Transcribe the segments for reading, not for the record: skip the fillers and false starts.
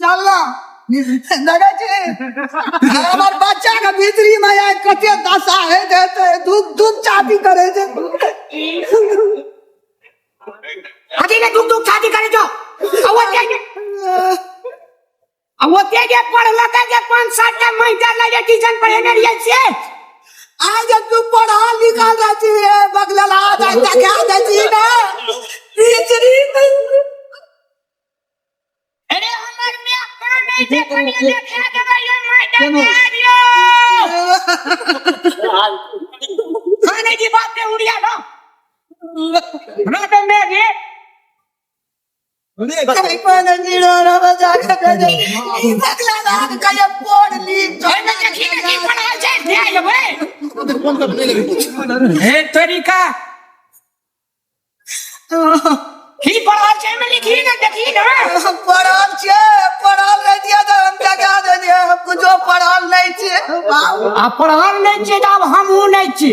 जानला लगे छी हमर बच्चा के भीतरी में आइ कते दशा है देते दुख चाटी करे छे अभी ने दुख छाती करे जो अवते के पढ़ला के 5-7 टा महीना लगे ट्यूशन पढ़ने रहिए से आज तू पढ़ा लिखा जाती है बगला ला जाता क्या जाती ना भीतरी अरे हमर में कौन नहीं देखनी देखा देबे ये मैडम दियो खाने की बात पे उड़िया ना तो मैं ये कहीं पर जीरो ना बजा के दे बगला ला के पढ़ ली ओए मैं देखी की पढ़ा छे दे भाई ए तरीका की पढ़ा छे मैं लिखी ना देखी ना पढ़ल नहीं दिया तो हम क्या दे दिया हमको जो पढ़ल नहीं छे आ पढ़ल नहीं छे तब हमहू नहीं छी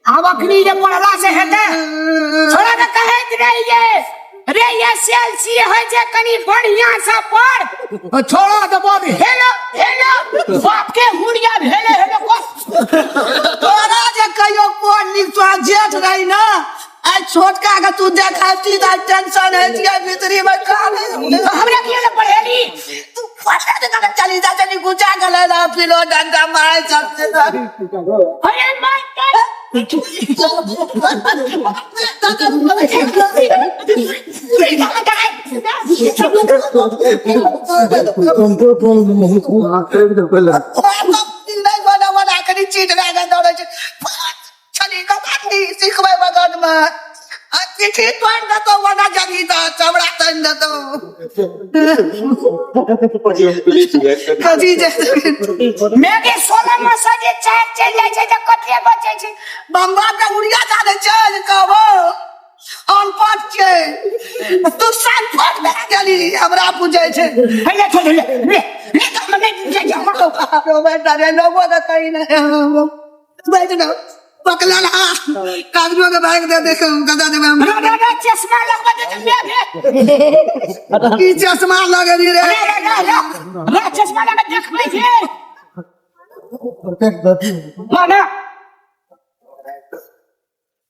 अब अखनी जे पढ़ला से हेते छोड़ा के कहत रहिए रे ये सेल्सी है जे कनी बढ़िया सा पढ़ छोड़ा दे बाप हेलो बाप के हुड़िया हेलो को तोरा जे कहियो पढ़ लिख तो जेठ रही ना आज छोटका के तू देखाती दा टेंशन है जिया भीतरी में का हमरा के ले पढ़ेली तू फटा दे का चली जा चली गुचा गले ना फिलो डंडा मारे सबसे अरे माय चीट लगा दौड़े छली का बाती सिखबै बगन में चिट्ठी तोड़ दे तो वना जगी तो चबड़ा तन दे तो कजी जे मैं के 16 में सजे चार चल जाय छै त कते बचे छै बम्बा के उड़िया जा दे चल कहबो अनपढ़ छै तू सन पढ़ में गेली हमरा पूछे छै हेले छोड़ ले हम नहीं पूछे जा रो बेटा रे लोगो के कहीं ना बैठ ना पकला ला कागजों के बैग दे देखो गदा दे हम ना चश्मा लगवा दे मैं की चश्मा लगेली रे रे चश्मा लगा देखबै छै माना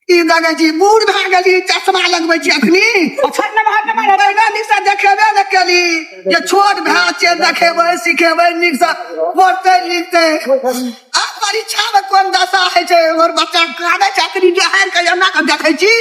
ई लगे छी बूढ़ भ गेली चश्मा लगबै छी अखनी अखन न भाग मारे बैगा निक से देखेबे न केली जे छोट भए छै देखेबै सिखेबै निक से पढ़तै लिखतै आ परीक्षा में कोन दशा है छै हमर बच्चा कागज चाकरी जहर के एना के देखै छी।